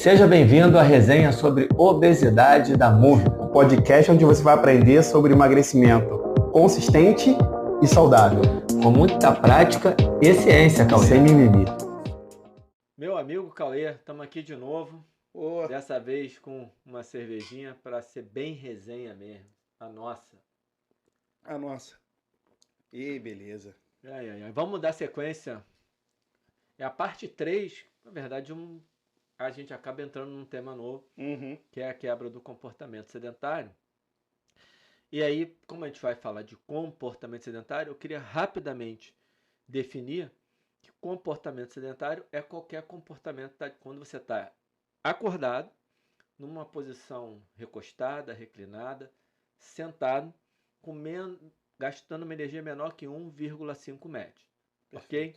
Seja bem-vindo à resenha sobre obesidade da Move, o podcast onde você vai aprender sobre emagrecimento consistente e saudável, com muita prática e ciência, Cauê. Sem mimimi. Meu amigo Cauê, estamos aqui de novo, dessa vez com uma cervejinha para ser bem resenha mesmo, a nossa. E beleza. Vamos dar sequência. É a parte 3, na verdade, a gente acaba entrando num tema novo, que é a quebra do comportamento sedentário. E aí, como a gente vai falar de comportamento sedentário, eu queria rapidamente definir que comportamento sedentário é qualquer comportamento quando você está acordado, numa posição recostada, reclinada, sentado, gastando uma energia menor que 1,5 metros. Ok?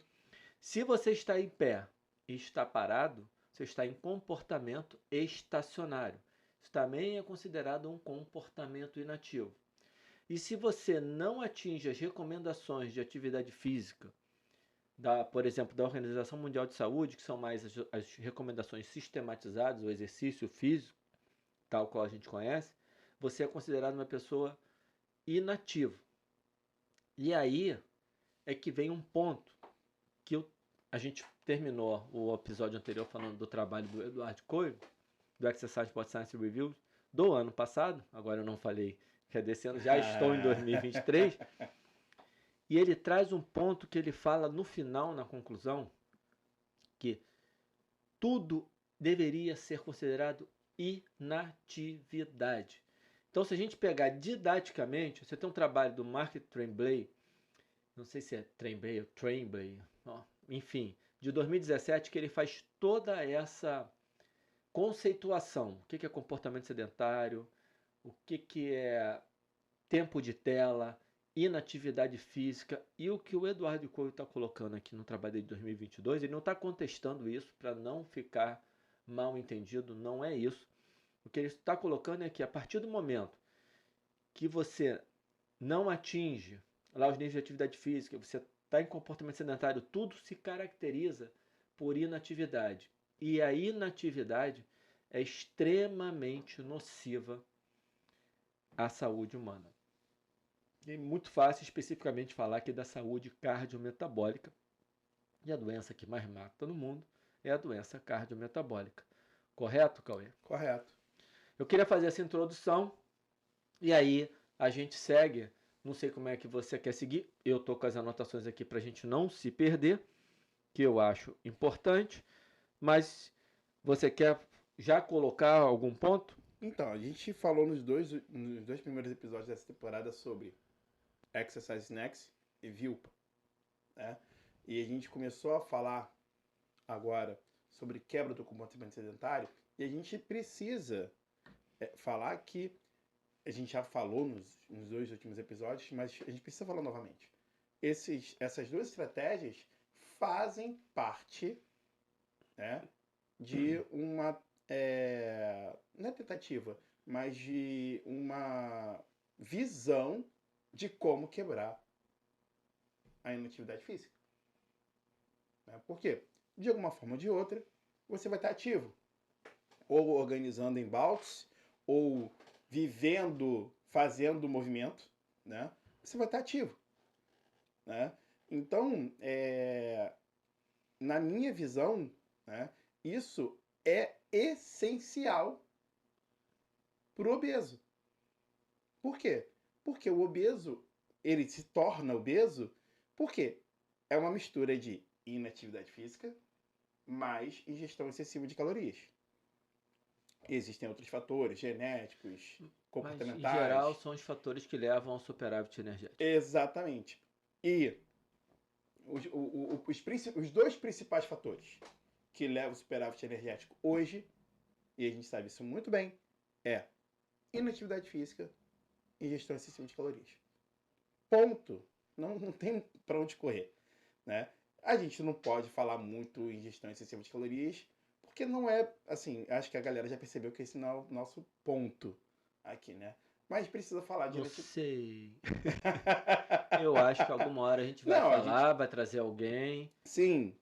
Se você está em pé e está parado, você está em comportamento estacionário. Isso também é considerado um comportamento inativo. E se você não atinge as recomendações de atividade física, por exemplo, da Organização Mundial de Saúde, que são mais as recomendações sistematizadas, o exercício físico, tal qual a gente conhece, você é considerado uma pessoa inativa. E aí é que vem um ponto que a gente terminou o episódio anterior falando do trabalho do Eduardo Coelho, do Exercise Body Science Reviews, do ano passado, agora eu não falei que é desse ano, já estou em 2023, e ele traz um ponto que ele fala no final, na conclusão, que tudo deveria ser considerado inatividade. Então, se a gente pegar didaticamente, você tem um trabalho do Mark Tremblay, não sei se é Tremblay ou Tremblay, enfim, de 2017, que ele faz toda essa conceituação. O que é comportamento sedentário, o que é tempo de tela, inatividade física, e o que o Eduardo Coelho está colocando aqui no trabalho dele de 2022, ele não está contestando isso para não ficar mal entendido, não é isso. O que ele está colocando é que a partir do momento que você não atinge lá os níveis de atividade física, você está em comportamento sedentário, tudo se caracteriza por inatividade. E a inatividade é extremamente nociva à saúde humana. É muito fácil especificamente falar aqui da saúde cardiometabólica. E a doença que mais mata no mundo é a doença cardiometabólica. Correto, Cauê? Correto. Eu queria fazer essa introdução e aí a gente segue. Não sei como é que você quer seguir. Eu estou com as anotações aqui para a gente não se perder, que eu acho importante. Mas você quer já colocar algum ponto? Então, a gente falou nos dois primeiros episódios dessa temporada sobre Exercise Snacks e VILPA, né? E a gente começou a falar agora sobre quebra do comportamento sedentário e a gente precisa falar que a gente já falou nos dois últimos episódios, mas a gente precisa falar novamente. Essas duas estratégias fazem parte, né, de uma não é tentativa, mas de uma visão de como quebrar a inatividade física. Por quê? De alguma forma ou de outra, você vai estar ativo. Ou organizando embaltes, ou vivendo, fazendo movimento, né? Você vai estar ativo. Né? Então, na minha visão, né, isso é essencial para o obeso. Por quê? Porque o obeso, ele se torna obeso porque é uma mistura de inatividade física mais ingestão excessiva de calorias. Existem outros fatores genéticos, comportamentais. Mas, em geral, são os fatores que levam ao superávit energético. Exatamente. E os dois principais fatores que levam ao superávit energético hoje, e a gente sabe isso muito bem, é inatividade física e ingestão excessiva de calorias. Ponto. Não tem para onde correr. Né? A gente não pode falar muito em ingestão excessiva de calorias, porque não é, assim, acho que a galera já percebeu que esse não é o nosso ponto aqui, né? Mas precisa falar de... Não sei. Eu acho que alguma hora a gente vai falar, vai trazer alguém. Sim,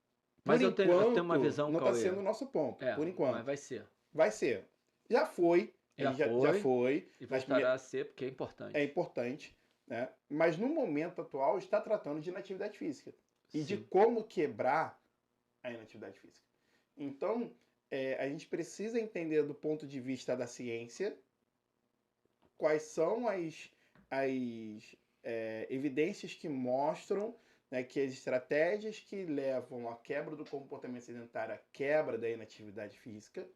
Mas eu tenho uma visão, não está sendo o nosso ponto, por enquanto. Mas vai ser. Vai ser. Já foi. Já foi. E voltará a ser, porque é importante. É importante, né? Mas no momento atual está tratando de inatividade física. E de como quebrar a inatividade física. Então, a gente precisa entender do ponto de vista da ciência quais são as evidências que mostram, né, que as estratégias que levam à quebra do comportamento sedentário, à quebra da inatividade física,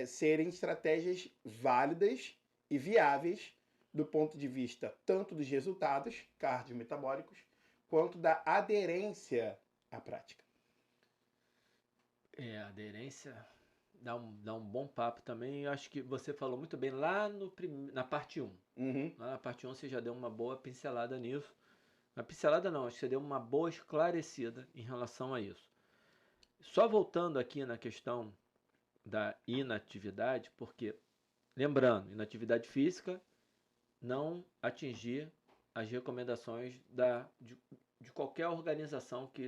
serem estratégias válidas e viáveis do ponto de vista tanto dos resultados cardiometabólicos quanto da aderência à prática. A aderência dá um bom papo também. Eu acho que você falou muito bem lá na parte 1. Lá na parte 1 você já deu uma boa pincelada nisso. Uma pincelada não, acho que você deu uma boa esclarecida em relação a isso. Só voltando aqui na questão da inatividade, porque, lembrando, inatividade física não atingir as recomendações de qualquer organização que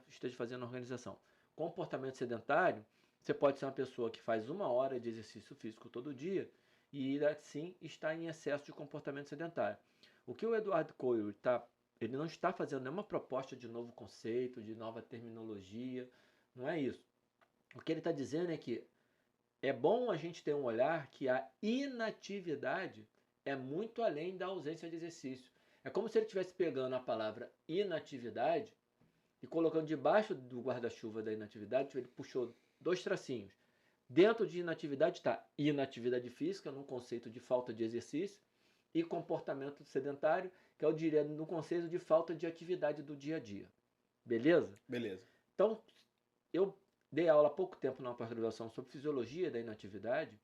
esteja fazendo a organização. Comportamento sedentário, você pode ser uma pessoa que faz 1 hora de exercício físico todo dia e assim está em excesso de comportamento sedentário. O que o Eduardo Coelho ele não está fazendo nenhuma proposta de novo conceito, de nova terminologia, não é isso. O que ele está dizendo é que é bom a gente ter um olhar que a inatividade é muito além da ausência de exercício. É como se ele estivesse pegando a palavra inatividade e colocando debaixo do guarda-chuva da inatividade, ele puxou 2 tracinhos. Dentro de inatividade está inatividade física, no conceito de falta de exercício, e comportamento sedentário, que eu diria no conceito de falta de atividade do dia a dia. Beleza? Beleza. Então, eu dei aula há pouco tempo numa pós-graduação sobre fisiologia da inatividade,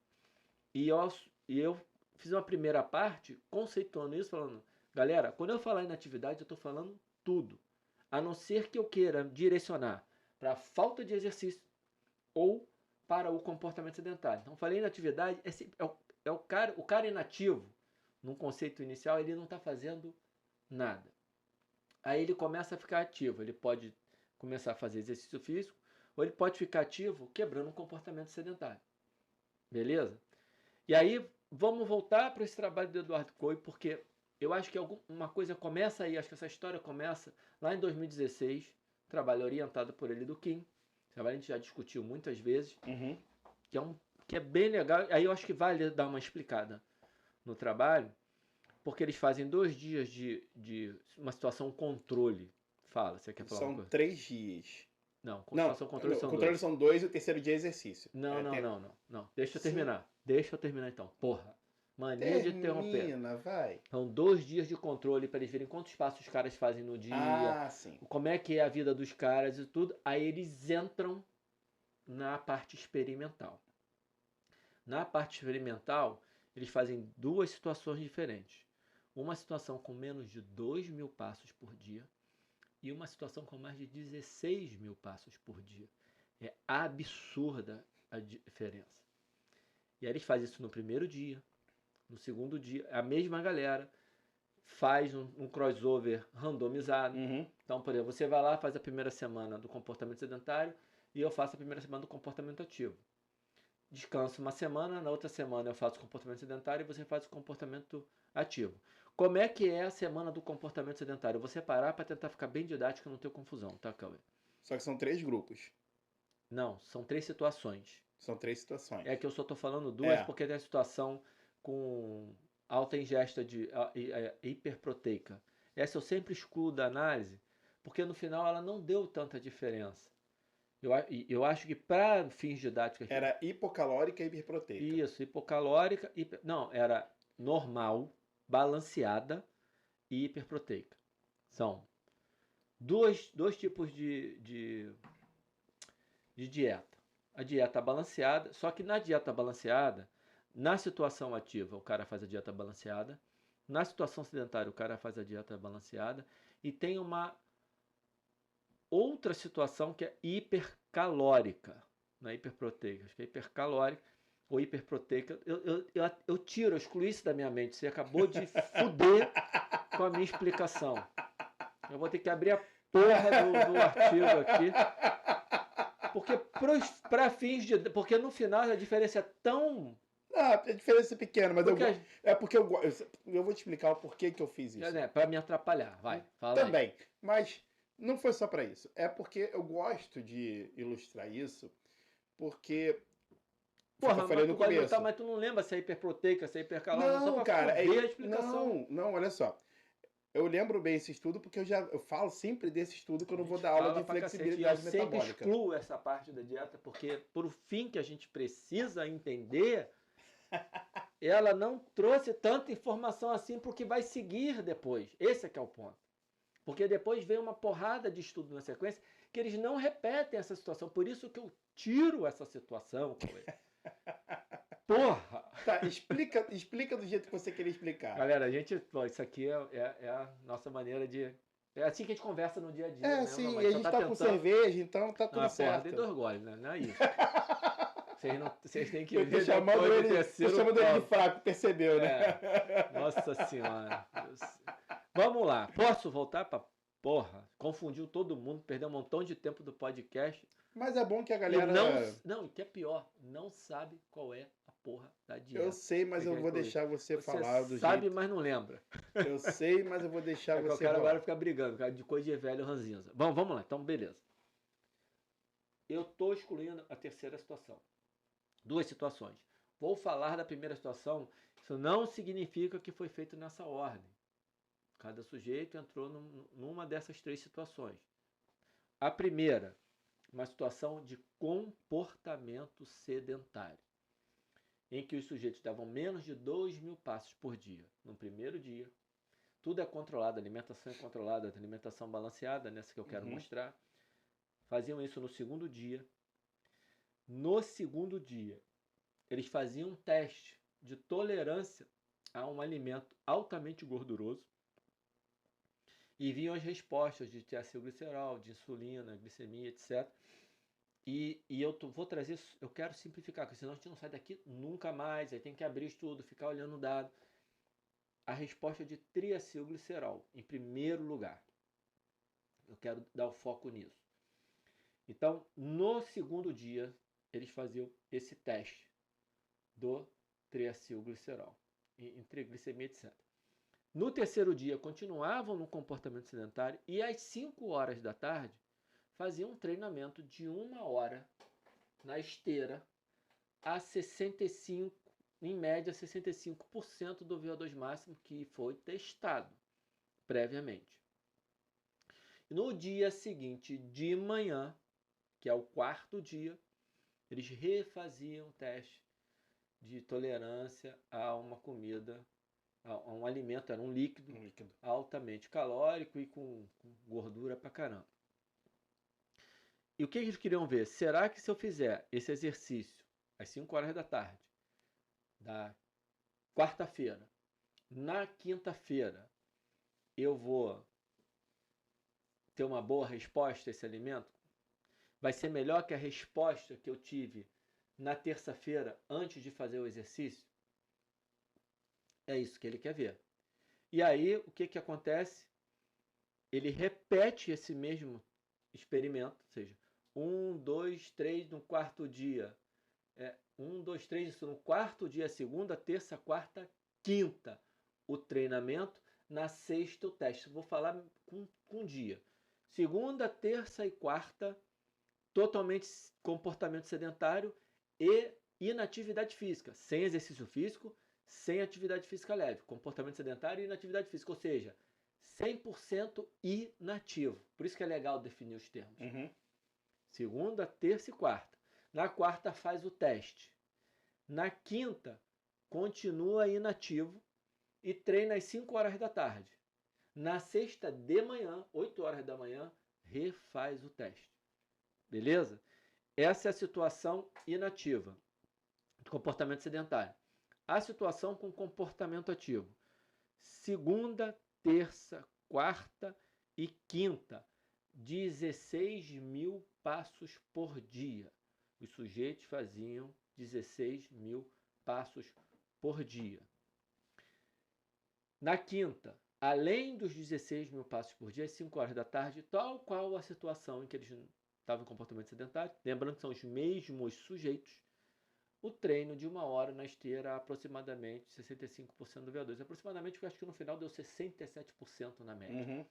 e eu fiz uma primeira parte conceituando isso, falando, galera, quando eu falar inatividade, eu estou falando tudo. A não ser que eu queira direcionar para a falta de exercício ou para o comportamento sedentário. Então, falei inatividade, o cara inativo, num conceito inicial, ele não está fazendo nada. Aí ele começa a ficar ativo, ele pode começar a fazer exercício físico, ou ele pode ficar ativo quebrando o comportamento sedentário. Beleza? E aí, vamos voltar para esse trabalho do Eduardo Coelho, porque eu acho que uma coisa começa aí, acho que essa história começa lá em 2016, trabalho orientado por ele do Kim, trabalho a gente já discutiu muitas vezes, que é bem legal, aí eu acho que vale dar uma explicada no trabalho, porque eles fazem 2 dias de uma situação controle. Fala, você quer falar uma coisa? São 3 dias. Não, situação controle são 2. Controle são 2 e o terceiro dia é exercício. Não. Deixa eu terminar. Deixa eu terminar então. Porra. Mania de interromper. Vai. São 2 dias de controle para eles verem quantos passos os caras fazem no dia. Sim. Como é que é a vida dos caras e tudo. Aí eles entram na parte experimental. Na parte experimental, eles fazem 2 situações diferentes. Uma situação com menos de 2.000 passos por dia e uma situação com mais de 16.000 passos por dia. É absurda a diferença. E aí eles fazem isso no primeiro dia, no segundo dia, a mesma galera faz um crossover randomizado. Então, por exemplo, você vai lá, faz a primeira semana do comportamento sedentário e eu faço a primeira semana do comportamento ativo. Descanso uma semana, na outra semana eu faço o comportamento sedentário e você faz o comportamento ativo. Como é que é a semana do comportamento sedentário? Eu vou separar para tentar ficar bem didático e não ter confusão, tá, Cauê? Só que são 3 grupos. Não, são 3 situações. São 3 situações. É que eu só estou falando 2 porque tem a situação com alta ingesta de hiperproteica. Essa eu sempre excluo da análise, porque no final ela não deu tanta diferença. Eu acho que para fins didáticos... Era hipocalórica e hiperproteica. Isso, hipocalórica... Não, era normal, balanceada e hiperproteica. São dois tipos de dieta. A dieta balanceada, só que na dieta balanceada, na situação ativa o cara faz a dieta balanceada, na situação sedentária o cara faz a dieta balanceada, e tem uma outra situação que é hipercalórica, não é hiperproteica, acho que é hipercalórica ou hiperproteica. Eu excluí isso da minha mente, você acabou de fuder com a minha explicação. Eu vou ter que abrir porra do artigo aqui. Porque para fins de... Porque no final a diferença é tão... Ah, a diferença é pequena, mas é porque eu vou te explicar o porquê que eu fiz isso. É, para me atrapalhar, vai, fala Também, aí. mas não foi só para isso. É porque eu gosto de ilustrar isso, porque... Porra, eu falei no começo. Mas tu não lembra se é hiperproteica, se é hipercalórica? Não, só pra cara, foder a explicação. não, olha só. Eu lembro bem esse estudo porque eu falo sempre desse estudo quando eu vou dar aula de flexibilidade metabólica. Eu sempre excluo essa parte da dieta porque, por fim que a gente precisa entender, ela não trouxe tanta informação assim para o que vai seguir depois. Esse é que é o ponto. Porque depois vem uma porrada de estudo na sequência que eles não repetem essa situação. Por isso que eu tiro essa situação com ele. Porra! Tá, explica do jeito que você queria explicar. Galera, isso aqui é a nossa maneira de... É assim que a gente conversa no dia a dia. É, né? sim, Mas a gente tá com cerveja, então tá tudo certo. Porra, de dois goles, né? Não é isso. Vocês têm que ver depois do terceiro. Tô chamando ele de fraco, percebeu, né? Nossa senhora. Vamos lá. Posso voltar pra... Porra, confundiu todo mundo, perdeu um montão de tempo do podcast. Mas é bom que a galera... Não, o que é pior, não sabe qual é a porra da dieta. Eu sei, mas eu vou deixar você falar do jeito... sabe, mas não lembra. Eu sei, mas eu vou deixar você falar. Eu quero agora ficar brigando, cara, de coisa de velho ranzinza. Bom, vamos lá, então beleza. Eu tô excluindo a terceira situação. Duas situações. Vou falar da primeira situação, isso não significa que foi feito nessa ordem. Cada sujeito entrou numa dessas três situações. A primeira, uma situação de comportamento sedentário, em que os sujeitos davam menos de 2.000 passos por dia. No primeiro dia, tudo é controlado, a alimentação é controlada, a alimentação balanceada, nessa que eu quero mostrar. Faziam isso no segundo dia. No segundo dia, eles faziam um teste de tolerância a um alimento altamente gorduroso e viam as respostas de tiacilglicerol, de insulina, glicemia, etc. E vou trazer, eu quero simplificar, porque senão a gente não sai daqui nunca mais, aí tem que abrir estudo, ficar olhando o dado. A resposta de triacilglicerol, em primeiro lugar. Eu quero dar o foco nisso. Então, no segundo dia, eles faziam esse teste do triacilglicerol, em triglicemia, etc. No terceiro dia, continuavam no comportamento sedentário e às 5 horas da tarde, faziam um treinamento de 1 hora na esteira a 65%, em média 65% do VO2 máximo que foi testado previamente. No dia seguinte de manhã, que é o quarto dia, eles refaziam o teste de tolerância a uma comida, a um alimento, era um líquido altamente calórico e com gordura pra caramba. E o que eles queriam ver? Será que se eu fizer esse exercício às 5 horas da tarde, da quarta-feira, na quinta-feira, eu vou ter uma boa resposta a esse alimento? Vai ser melhor que a resposta que eu tive na terça-feira antes de fazer o exercício? É isso que ele quer ver. E aí, o que acontece? Ele repete esse mesmo experimento, ou seja, 1, 2, 3 no quarto dia. 1, 2, 3, isso no quarto dia, segunda, terça, quarta, quinta, o treinamento, na sexta o teste. Vou falar com dia. Segunda, terça e quarta, totalmente comportamento sedentário e inatividade física, sem exercício físico, sem atividade física leve, comportamento sedentário e inatividade física, ou seja, 100% inativo. Por isso que é legal definir os termos. Segunda, terça e quarta. Na quarta faz o teste. Na quinta, continua inativo e treina às 5 horas da tarde. Na sexta de manhã, 8 horas da manhã, refaz o teste. Beleza? Essa é a situação inativa, do comportamento sedentário. A situação com comportamento ativo. Segunda, terça, quarta e quinta, 16.000 passos por dia. Os sujeitos faziam 16.000 passos por dia. Na quinta, além dos 16 mil passos por dia, às 5 horas da tarde, tal qual a situação em que eles estavam em comportamento sedentário, lembrando que são os mesmos sujeitos, o treino de 1 hora na esteira, aproximadamente 65% do VO2. Aproximadamente, eu acho que no final deu 67% na média.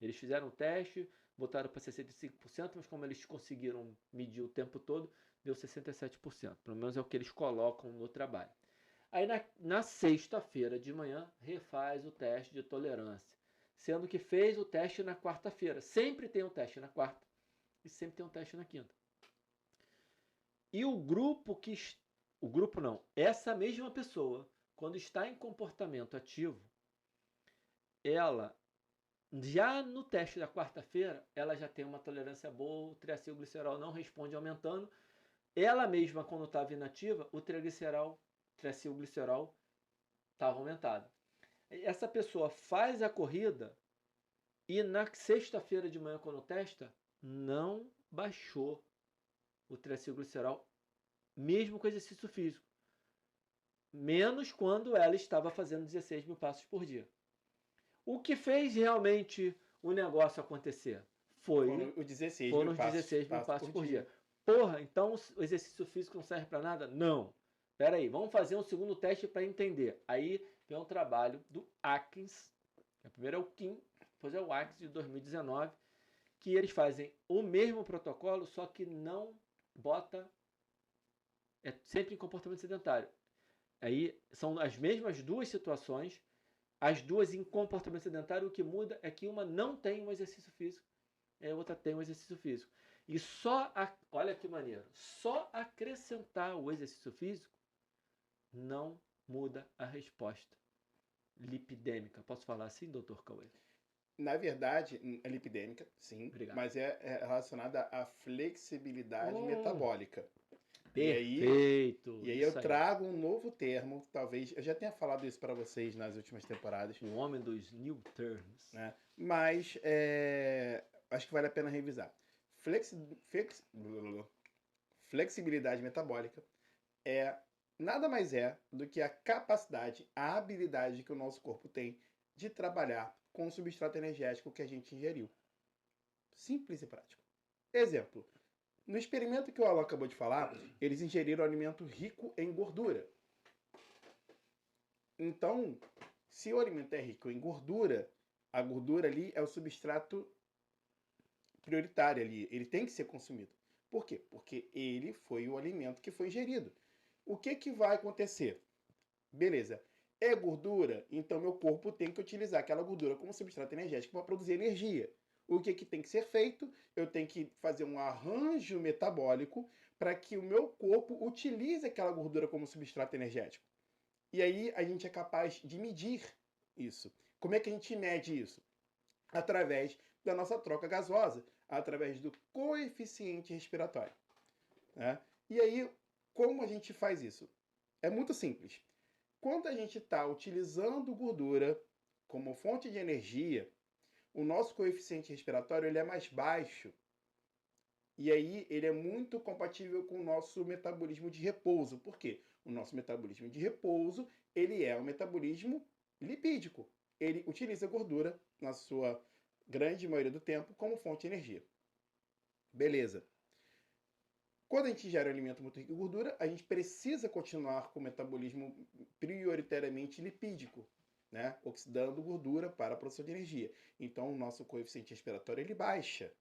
Eles fizeram o teste, botaram para 65%, mas como eles conseguiram medir o tempo todo, deu 67%. Pelo menos é o que eles colocam no trabalho. Aí na sexta-feira de manhã, refaz o teste de tolerância, sendo que fez o teste na quarta-feira. Sempre tem um teste na quarta e sempre tem um teste na quinta. E essa mesma pessoa, quando está em comportamento ativo, ela, já no teste da quarta-feira, ela já tem uma tolerância boa, o triacilglicerol não responde aumentando. Ela mesma, quando estava inativa, o triacilglicerol estava aumentado. Essa pessoa faz a corrida e na sexta-feira de manhã, quando testa, não baixou o triacilglicerol, mesmo com exercício físico. Menos quando ela estava fazendo 16 mil passos por dia. O que fez realmente o negócio acontecer foram os 16 mil passos por dia. Porra, então o exercício físico não serve para nada? Não. Espera aí, vamos fazer um segundo teste para entender. Aí vem um trabalho do Atkins, primeiro é o Kim, depois é o Atkins de 2019, que eles fazem o mesmo protocolo, só que não bota, é sempre em comportamento sedentário. Aí são as mesmas duas situações, as duas em comportamento sedentário, o que muda é que uma não tem um exercício físico e a outra tem um exercício físico. E olha que maneiro, só acrescentar o exercício físico não muda a resposta lipidêmica. Posso falar assim, Dr. Cauê? Na verdade, é lipidêmica, sim. Obrigado. Mas é relacionada à flexibilidade metabólica. Perfeito! E aí eu trago um novo termo, talvez eu já tenha falado isso para vocês nas últimas temporadas. O homem dos new terms. Né? Mas acho que vale a pena revisar. Flexibilidade metabólica nada mais é do que a capacidade, a habilidade que o nosso corpo tem de trabalhar com o substrato energético que a gente ingeriu. Simples e prático. Exemplo. No experimento que o Alan acabou de falar, eles ingeriram alimento rico em gordura. Então, se o alimento é rico em gordura, a gordura ali é o substrato prioritário ali. Ele tem que ser consumido. Por quê? Porque ele foi o alimento que foi ingerido. O que vai acontecer? Beleza. É gordura? Então meu corpo tem que utilizar aquela gordura como substrato energético para produzir energia. O que tem que ser feito? Eu tenho que fazer um arranjo metabólico para que o meu corpo utilize aquela gordura como substrato energético. E aí a gente é capaz de medir isso. Como é que a gente mede isso? Através da nossa troca gasosa, através do coeficiente respiratório. Né? E aí, como a gente faz isso? É muito simples. Quando a gente está utilizando gordura como fonte de energia, o nosso coeficiente respiratório ele é mais baixo. E aí ele é muito compatível com o nosso metabolismo de repouso. Por quê? O nosso metabolismo de repouso ele é um metabolismo lipídico. Ele utiliza gordura, na sua grande maioria do tempo, como fonte de energia. Beleza. Quando a gente ingere um alimento muito rico em gordura, a gente precisa continuar com o metabolismo prioritariamente lipídico, né? Oxidando gordura para a produção de energia. Então, o nosso coeficiente respiratório ele baixa.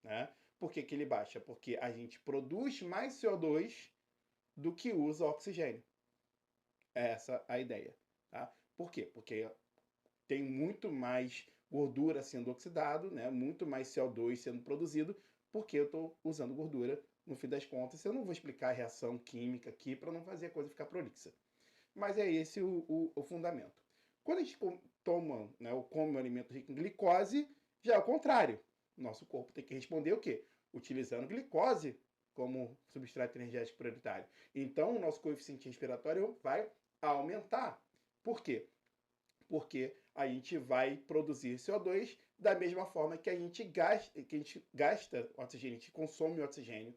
Né? Por que ele baixa? Porque a gente produz mais CO2 do que usa oxigênio. Essa é a ideia. Tá? Por quê? Porque tem muito mais gordura sendo oxidado, né? Muito mais CO2 sendo produzido, porque eu estou usando gordura. No fim das contas, eu não vou explicar a reação química aqui para não fazer a coisa ficar prolixa. Mas é esse o fundamento. Quando a gente toma, né, ou come um alimento rico em glicose, já é o contrário. Nosso corpo tem que responder o quê? Utilizando glicose como substrato energético prioritário. Então, o nosso coeficiente respiratório vai aumentar. Por quê? Porque a gente vai produzir CO2 da mesma forma que a gente gasta oxigênio, a gente consome oxigênio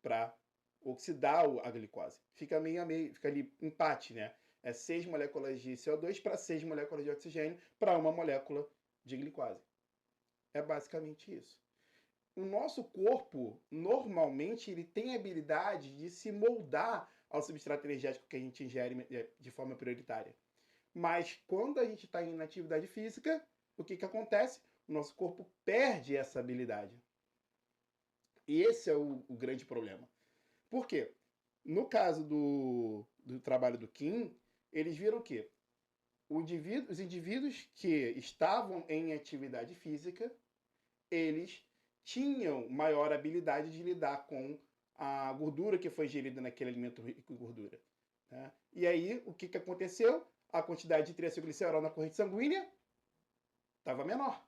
para oxidar a glicose. Fica meio a meio, fica ali empate, né? É 6 moléculas de CO2 para 6 moléculas de oxigênio para uma molécula de glicose. É basicamente isso. O nosso corpo, normalmente, ele tem a habilidade de se moldar ao substrato energético que a gente ingere de forma prioritária. Mas quando a gente está em atividade física, o que acontece? O nosso corpo perde essa habilidade. E esse é o grande problema. Por quê? No caso do trabalho do Kim, eles viram que os indivíduos que estavam em atividade física, eles tinham maior habilidade de lidar com a gordura que foi ingerida naquele alimento rico em gordura. Né? E aí, o que aconteceu? A quantidade de triacilglicerol na corrente sanguínea estava menor.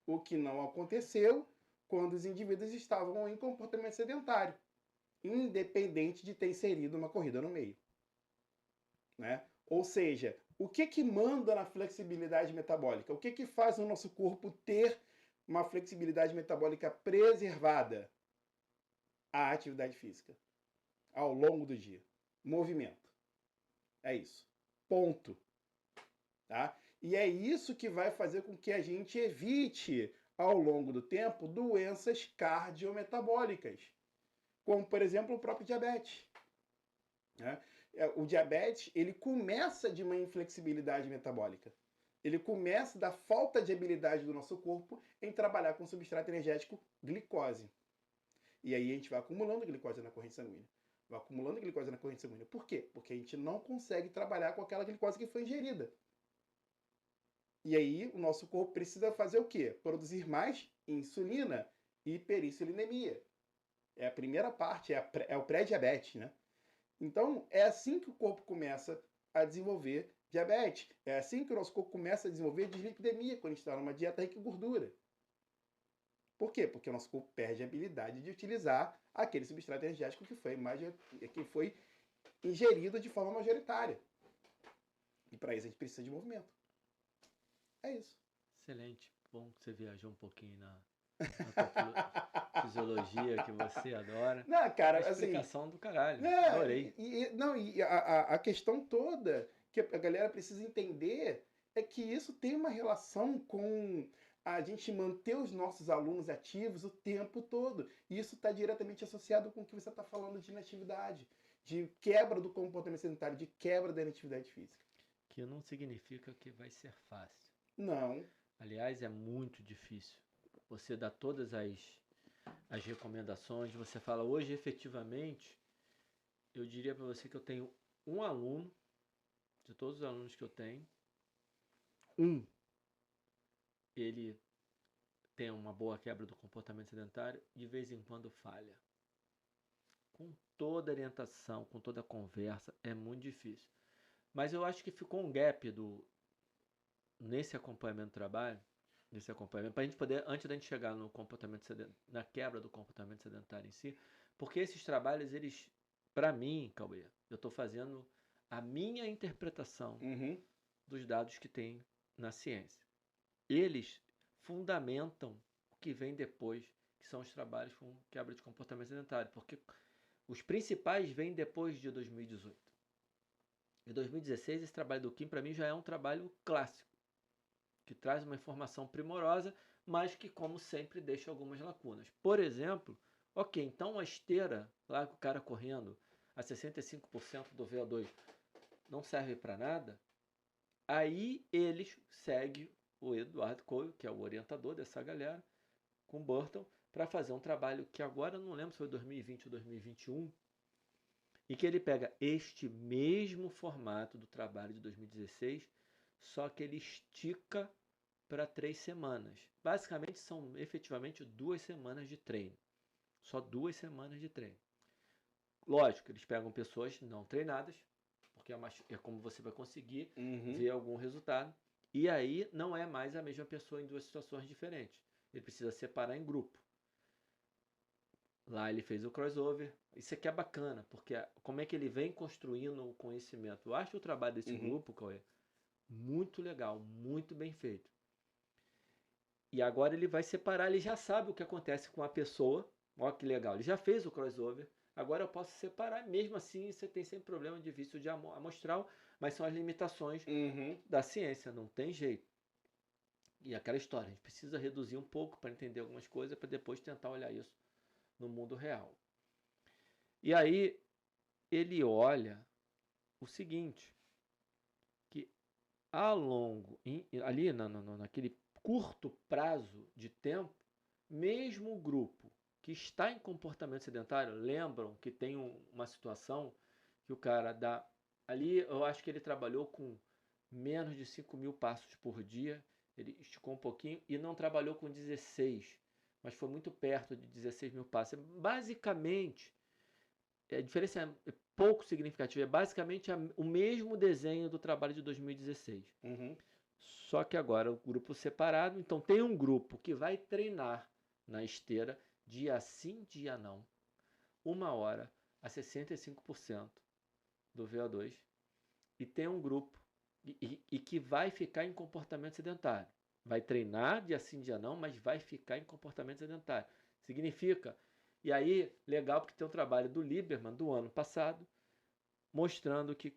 O que não aconteceu quando os indivíduos estavam em comportamento sedentário, independente de ter inserido uma corrida no meio. Né? Ou seja, o que manda na flexibilidade metabólica? O que faz o nosso corpo ter uma flexibilidade metabólica preservada? A atividade física. Ao longo do dia. Movimento. É isso. Ponto. Tá? E é isso que vai fazer com que a gente evite, ao longo do tempo, doenças cardiometabólicas. Como, por exemplo, o próprio diabetes. Né? O diabetes, ele começa de uma inflexibilidade metabólica. Ele começa da falta de habilidade do nosso corpo em trabalhar com substrato energético glicose. E aí a gente vai acumulando glicose na corrente sanguínea. Vai acumulando glicose na corrente sanguínea. Por quê? Porque a gente não consegue trabalhar com aquela glicose que foi ingerida. E aí o nosso corpo precisa fazer o quê? Produzir mais insulina e hiperinsulinemia. É a primeira parte, é o pré-diabetes, né? Então, é assim que o corpo começa a desenvolver diabetes. É assim que o nosso corpo começa a desenvolver dislipidemia, quando a gente está numa dieta rica em gordura. Por quê? Porque o nosso corpo perde a habilidade de utilizar aquele substrato energético que foi ingerido de forma majoritária. E para isso a gente precisa de movimento. É isso. Excelente. Bom que você viajou um pouquinho na fisiologia que você adora. Não, cara, a explicação assim, do caralho. Adorei. A questão toda que a galera precisa entender é que isso tem uma relação com a gente manter os nossos alunos ativos o tempo todo. E isso está diretamente associado com o que você está falando de inatividade, de quebra do comportamento sedentário, de quebra da inatividade física. Que não significa que vai ser fácil. Não. Aliás, é muito difícil. Você dá todas as recomendações, você fala, hoje efetivamente, eu diria para você que eu tenho um aluno, de todos os alunos que eu tenho, ele tem uma boa quebra do comportamento sedentário, de vez em quando falha. Com toda orientação, com toda conversa, é muito difícil. Mas eu acho que ficou um gap nesse acompanhamento do trabalho, para a gente poder, antes da gente chegar no comportamento na quebra do comportamento sedentário em si, porque esses trabalhos, eles, para mim, Cauê, eu estou fazendo a minha interpretação dos dados que tem na ciência. Eles fundamentam o que vem depois, que são os trabalhos com quebra de comportamento sedentário, porque os principais vêm depois de 2018. Em 2016, esse trabalho do Kim, para mim, já é um trabalho clássico, que traz uma informação primorosa, mas que, como sempre, deixa algumas lacunas. Por exemplo, então a esteira, lá com o cara correndo a 65% do VO2, não serve para nada. Aí eles seguem o Eduardo Coelho, que é o orientador dessa galera, com o Burton, para fazer um trabalho que agora eu não lembro se foi 2020 ou 2021, e que ele pega este mesmo formato do trabalho de 2016, só que ele estica para 3 semanas. Basicamente são efetivamente 2 semanas de treino. Só 2 semanas de treino. Lógico, eles pegam pessoas não treinadas, porque é como você vai conseguir ver algum resultado. E aí não é mais a mesma pessoa em 2 situações diferentes. Ele precisa separar em grupo. Lá ele fez o crossover. Isso aqui é bacana, porque como é que ele vem construindo o conhecimento. Eu acho o trabalho desse grupo, Cauê, muito legal, muito bem feito. E agora ele vai separar, ele já sabe o que acontece com a pessoa. Olha que legal, ele já fez o crossover, Agora eu posso separar, mesmo assim você tem sempre problema de vício de amostral, mas são as limitações da ciência, não tem jeito. E aquela história, a gente precisa reduzir um pouco para entender algumas coisas, para depois tentar olhar isso no mundo real. E aí ele olha o seguinte, que ali naquele curto prazo de tempo, mesmo o grupo que está em comportamento sedentário, lembram que tem uma situação que o cara dá... Ali eu acho que ele trabalhou com menos de 5.000 passos por dia, ele esticou um pouquinho e não trabalhou com 16, mas foi muito perto de 16.000 passos. Basicamente, a diferença é pouco significativa, é basicamente o mesmo desenho do trabalho de 2016. Só que agora o grupo separado, então tem um grupo que vai treinar na esteira dia sim, dia não, 1 hora a 65% do VO2, e tem um grupo e que vai ficar em comportamento sedentário. Vai treinar dia sim, dia não, mas vai ficar em comportamento sedentário. Significa, e aí, legal, porque tem um trabalho do Lieberman do ano passado, mostrando que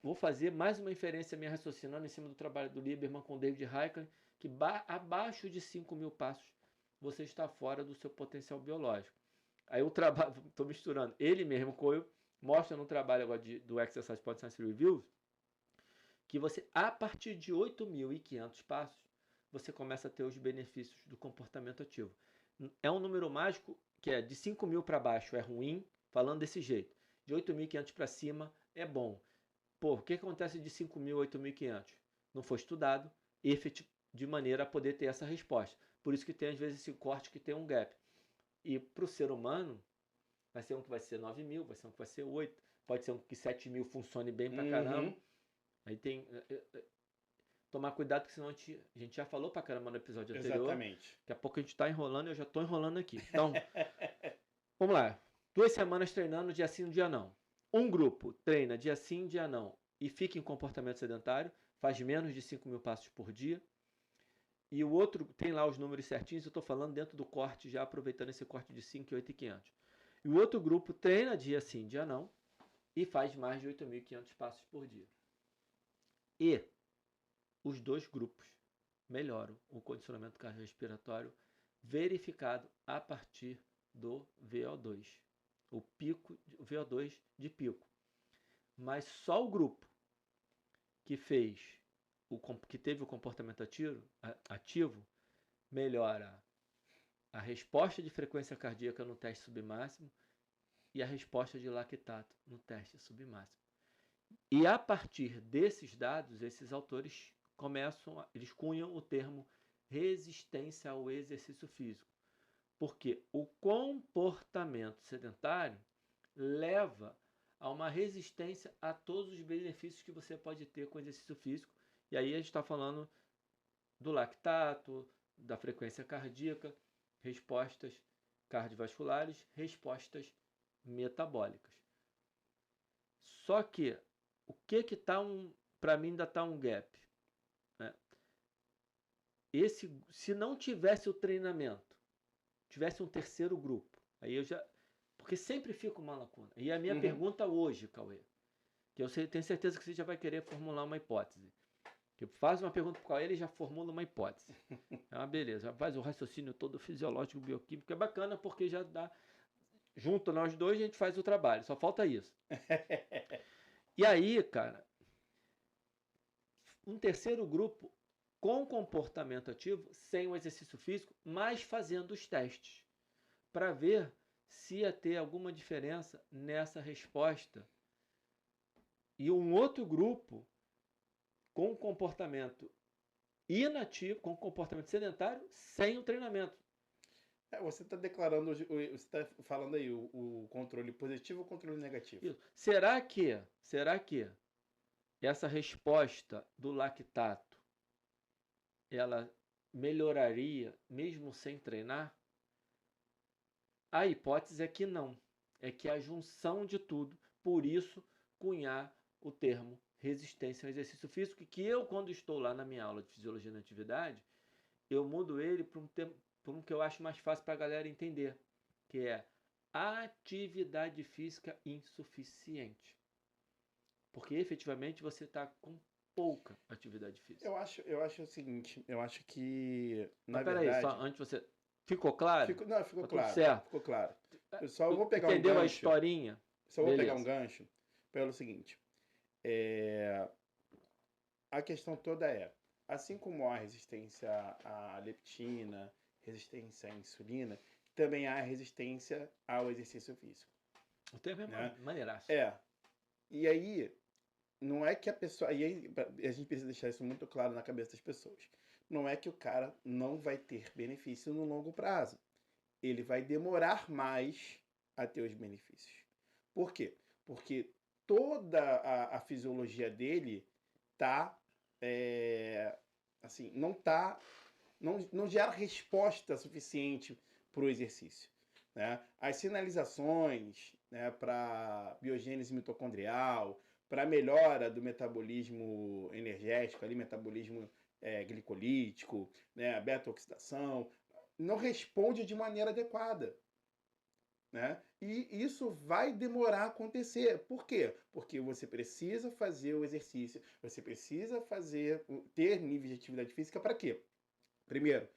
vou fazer mais uma inferência minha raciocinando em cima do trabalho do Lieberman com David Heikkinen, que abaixo de 5.000 passos você está fora do seu potencial biológico. Aí o trabalho, estou misturando, ele mesmo, Coelho, mostra no trabalho agora do Exercise Potency Reviews, que você, a partir de 8.500 passos, você começa a ter os benefícios do comportamento ativo. É um número mágico que é de 5.000 para baixo é ruim, falando desse jeito. De 8.500 para cima é bom. Pô, o que acontece de 5.000 a 8.500? Não foi estudado de maneira a poder ter essa resposta. Por isso que tem, às vezes, esse corte que tem um gap. E para o ser humano, vai ser um que vai ser 9.000, vai ser um que vai ser 8, pode ser um que 7.000 funcione bem pra caramba. Aí tem... tomar cuidado, porque senão a gente já falou pra caramba no episódio anterior. Exatamente. Daqui a pouco a gente tá enrolando e eu já tô enrolando aqui. Então, vamos lá. 2 semanas treinando dia sim, dia não. Um grupo treina dia sim, dia não e fica em comportamento sedentário, faz menos de 5.000 passos por dia. E o outro tem lá os números certinhos, eu estou falando dentro do corte, já aproveitando esse corte de 5 e 8.500. E o outro grupo treina dia sim, dia não e faz mais de 8.500 passos por dia. E os 2 grupos melhoram o condicionamento cardiorrespiratório verificado a partir do VO2, o pico, o VO2 de pico. Mas só o grupo que teve o comportamento ativo melhora a resposta de frequência cardíaca no teste submáximo e a resposta de lactato no teste submáximo. E a partir desses dados, esses autores eles cunham o termo resistência ao exercício físico, porque o comportamento sedentário leva a uma resistência a todos os benefícios que você pode ter com o exercício físico. E aí a gente está falando do lactato, da frequência cardíaca, respostas cardiovasculares, respostas metabólicas. Só que o que está para mim ainda está um gap, né? Se não tivesse o treinamento, tivesse um terceiro grupo, aí eu já... Porque sempre fica uma lacuna. E a minha pergunta hoje, Cauê, que eu tenho certeza que você já vai querer formular uma hipótese. Que faz uma pergunta para o Cauê, ele já formula uma hipótese. É uma beleza, já faz o raciocínio todo fisiológico, bioquímico, é bacana porque já dá... Junto nós dois a gente faz o trabalho, só falta isso. E aí, cara, um terceiro grupo com comportamento ativo, sem o exercício físico, mas fazendo os testes, para ver se ia ter alguma diferença nessa resposta. E um outro grupo com comportamento inativo, com comportamento sedentário, sem o treinamento. Você está declarando, você está falando aí o controle positivo ou o controle negativo? Isso. Será que essa resposta do lactato, ela melhoraria mesmo sem treinar? A hipótese é que não. É que a junção de tudo, por isso cunhar o termo resistência ao exercício físico, que eu, quando estou lá na minha aula de fisiologia da atividade, eu mudo ele para um que eu acho mais fácil para a galera entender, que é atividade física insuficiente. Porque efetivamente você está com pouca atividade física. Eu acho o seguinte, eu acho que, Mas peraí, verdade... só antes você... Ficou claro? Ficou Tá claro, tudo certo. ficou claro. Eu só vou pegar Entendeu um gancho. a historinha? Só vou Beleza. pegar um gancho pelo seguinte. A questão toda é, assim como há resistência à leptina, resistência à insulina, também há resistência ao exercício físico. O termo é né? maneiraço. E aí, não é que a pessoa... E aí, a gente precisa deixar isso muito claro na cabeça das pessoas. Não é que o cara não vai ter benefício no longo prazo. Ele vai demorar mais a ter os benefícios. Por quê? Porque toda a fisiologia dele tá... assim, não gera resposta suficiente para o exercício. Né? As sinalizações, né, para biogênese mitocondrial, para melhora do metabolismo energético, ali, metabolismo glicolítico, né, a beta-oxidação, não responde de maneira adequada. Né? E isso vai demorar a acontecer. Por quê? Porque você precisa fazer o exercício, você precisa ter níveis de atividade física para quê? Primeiro,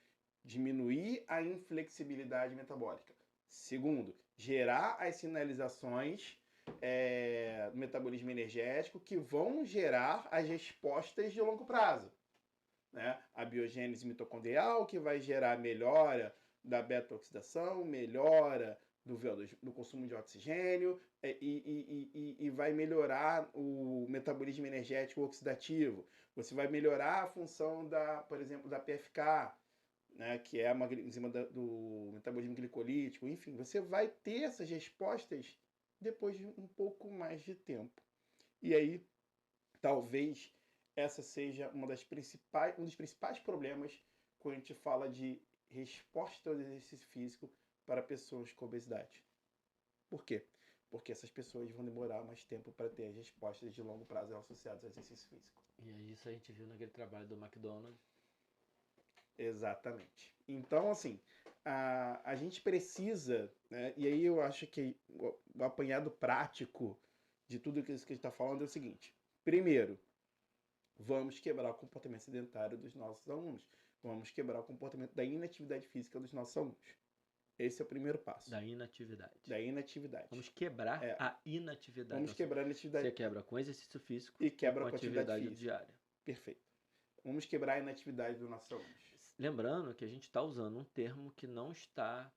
diminuir a inflexibilidade metabólica. Segundo, gerar as sinalizações do metabolismo energético que vão gerar as respostas de longo prazo. Né? A biogênese mitocondrial, que vai gerar melhora da beta-oxidação, melhora do VO2, do consumo de oxigênio e vai melhorar o metabolismo energético oxidativo. Você vai melhorar a função, por exemplo, da PFK, né, que é uma enzima do metabolismo glicolítico. Enfim, você vai ter essas respostas depois de um pouco mais de tempo. E aí, talvez, essa seja um dos principais problemas quando a gente fala de resposta ao exercício físico para pessoas com obesidade. Por quê? Porque essas pessoas vão demorar mais tempo para ter as respostas de longo prazo associadas ao exercício físico. E é isso a gente viu naquele trabalho do McDonald's. Exatamente. Então, assim, a gente precisa, né, e aí eu acho que o apanhado prático de tudo isso que a gente está falando é o seguinte. Primeiro, vamos quebrar o comportamento sedentário dos nossos alunos. Vamos quebrar o comportamento da inatividade física dos nossos alunos. Esse é o primeiro passo. Da inatividade. Vamos quebrar a inatividade. Vamos quebrar a inatividade. Você quebra com exercício físico e quebra com atividade diária. Perfeito. Vamos quebrar a inatividade dos nossos alunos. Lembrando que a gente está usando um termo que não está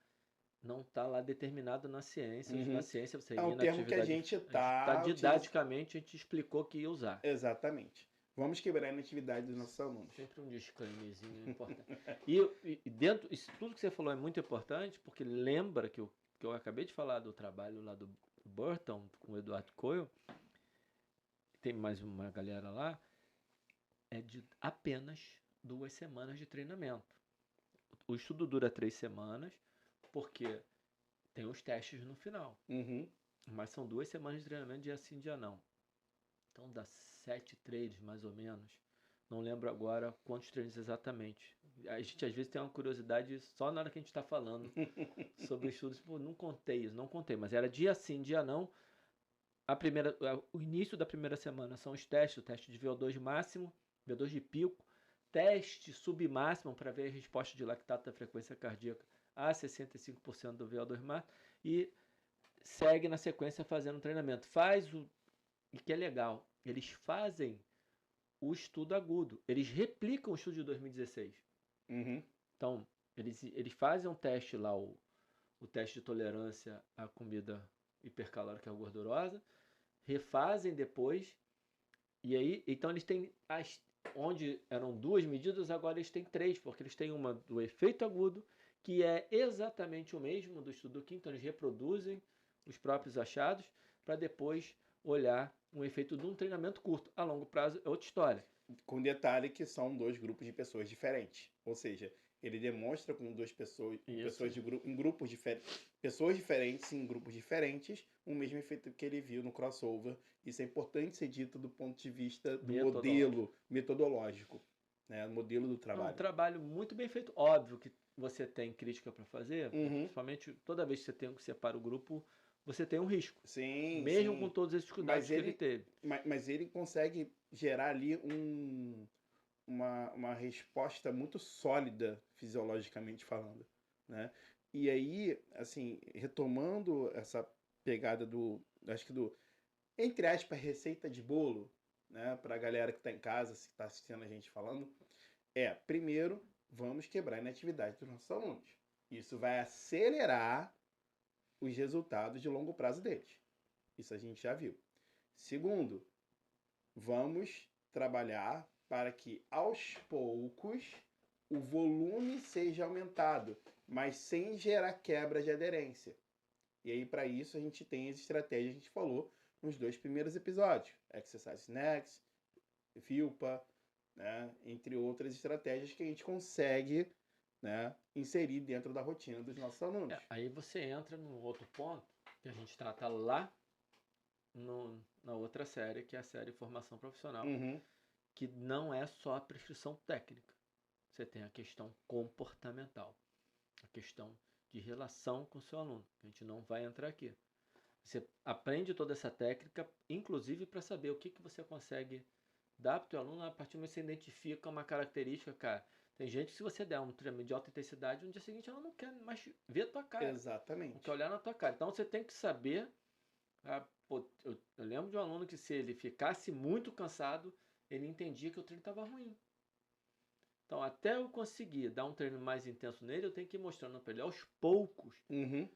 lá determinado na ciência. Na ciência você um termo que a gente está didaticamente a gente explicou que ia usar. Exatamente. Vamos quebrar a inatividade dos nossos alunos. Sempre um disclaimerzinho importante. e dentro, isso tudo que você falou é muito importante, porque lembra que eu acabei de falar do trabalho lá do Burton, com o Eduardo Coyle, tem mais uma galera lá, é de apenas 2 semanas de treinamento. O estudo dura 3 semanas, porque tem os testes no final. Mas são 2 semanas de treinamento, dia sim, dia não. Então dá 7 treinos, mais ou menos. Não lembro agora quantos treinos exatamente. A gente às vezes tem uma curiosidade só na hora que a gente está falando sobre estudos. Pô, não contei, mas era dia sim, dia não. O início da primeira semana são os testes, o teste de VO2 máximo, VO2 de pico, teste submáximo para ver a resposta de lactato da frequência cardíaca a 65% do VO2 máximo e segue na sequência fazendo treinamento. E que é legal, eles fazem o estudo agudo, eles replicam o estudo de 2016. Então, eles fazem um teste lá, o teste de tolerância à comida hipercalórica gordurosa, refazem depois, e aí, então eles têm, onde eram 2 medidas, agora eles têm 3, porque eles têm uma do efeito agudo, que é exatamente o mesmo do estudo do Kim, então eles reproduzem os próprios achados, para depois olhar um efeito de um treinamento curto. A longo prazo é outra história. Com detalhe que são 2 grupos de pessoas diferentes. Ou seja, ele demonstra com 2 pessoas, em grupos diferentes, pessoas diferentes em grupos diferentes, o mesmo efeito que ele viu no crossover. Isso é importante ser dito do ponto de vista do modelo metodológico, né? Modelo do trabalho. Um trabalho muito bem feito. Óbvio que você tem crítica para fazer, Uhum. principalmente toda vez que você tem que separar o grupo, você tem um risco. Sim, Mesmo sim. com todos esses cuidados Mas que ele teve. Mas ele consegue gerar ali uma resposta muito sólida, fisiologicamente falando, né? E aí, assim, retomando essa pegada acho que entre aspas, receita de bolo, né? Pra galera que tá em casa, se tá assistindo a gente falando, primeiro, vamos quebrar a inatividade dos nossos alunos. Isso vai acelerar os resultados de longo prazo deles. Isso a gente já viu. Segundo, vamos trabalhar para que aos poucos o volume seja aumentado, mas sem gerar quebra de aderência. E aí, para isso, a gente tem as estratégias que a gente falou nos 2 primeiros episódios: Exercise Next, VILPA, né? Entre outras estratégias que a gente consegue, né, inserir dentro da rotina dos nossos alunos. Aí você entra num outro ponto que a gente trata lá na outra série, que é a série Formação Profissional, Uhum. que não é só a prescrição técnica. Você tem a questão comportamental, a questão de relação com o seu aluno, que a gente não vai entrar aqui. Você aprende toda essa técnica, inclusive para saber o que você consegue dar para o teu aluno a partir do momento que você identifica uma característica, cara. Tem gente que se você der um treinamento de alta intensidade, no dia seguinte ela não quer mais ver a tua cara. Exatamente. Não quer olhar na tua cara. Então você tem que saber. Eu lembro de um aluno que se ele ficasse muito cansado, ele entendia que o treino estava ruim. Então, até eu conseguir dar um treino mais intenso nele, eu tenho que ir mostrando para ele aos poucos Uhum.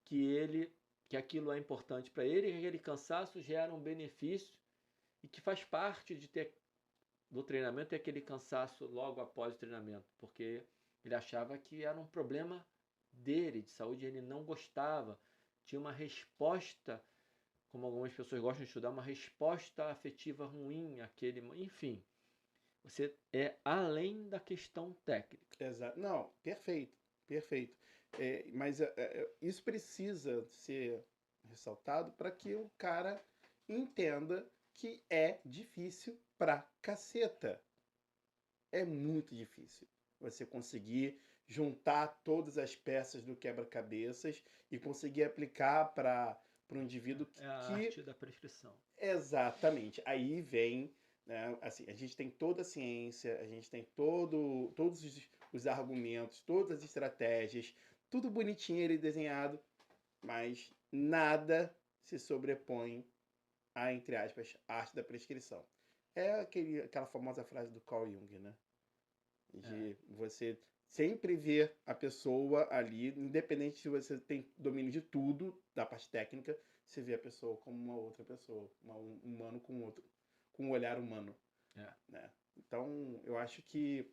que aquilo é importante para ele, que aquele cansaço gera um benefício e que faz parte do treinamento ter aquele cansaço logo após o treinamento, porque ele achava que era um problema dele, de saúde, ele não gostava, tinha uma resposta, como algumas pessoas gostam de estudar, uma resposta afetiva ruim àquele, enfim. Você é além da questão técnica. Exato. Não, perfeito, perfeito. Mas isso precisa ser ressaltado para que o cara entenda que é difícil pra caceta. É muito difícil você conseguir juntar todas as peças do quebra-cabeças e conseguir aplicar para um indivíduo É a arte da prescrição. Exatamente. Aí vem, né, assim, a gente tem toda a ciência, a gente tem todos os argumentos, todas as estratégias, tudo bonitinho ali desenhado, mas nada se sobrepõe à, entre aspas, arte da prescrição. É aquela famosa frase do Carl Jung, né? De você sempre ver a pessoa ali, independente se você tem domínio de tudo, da parte técnica, você vê a pessoa como uma outra pessoa, um humano com um olhar humano. Né? Então, eu acho que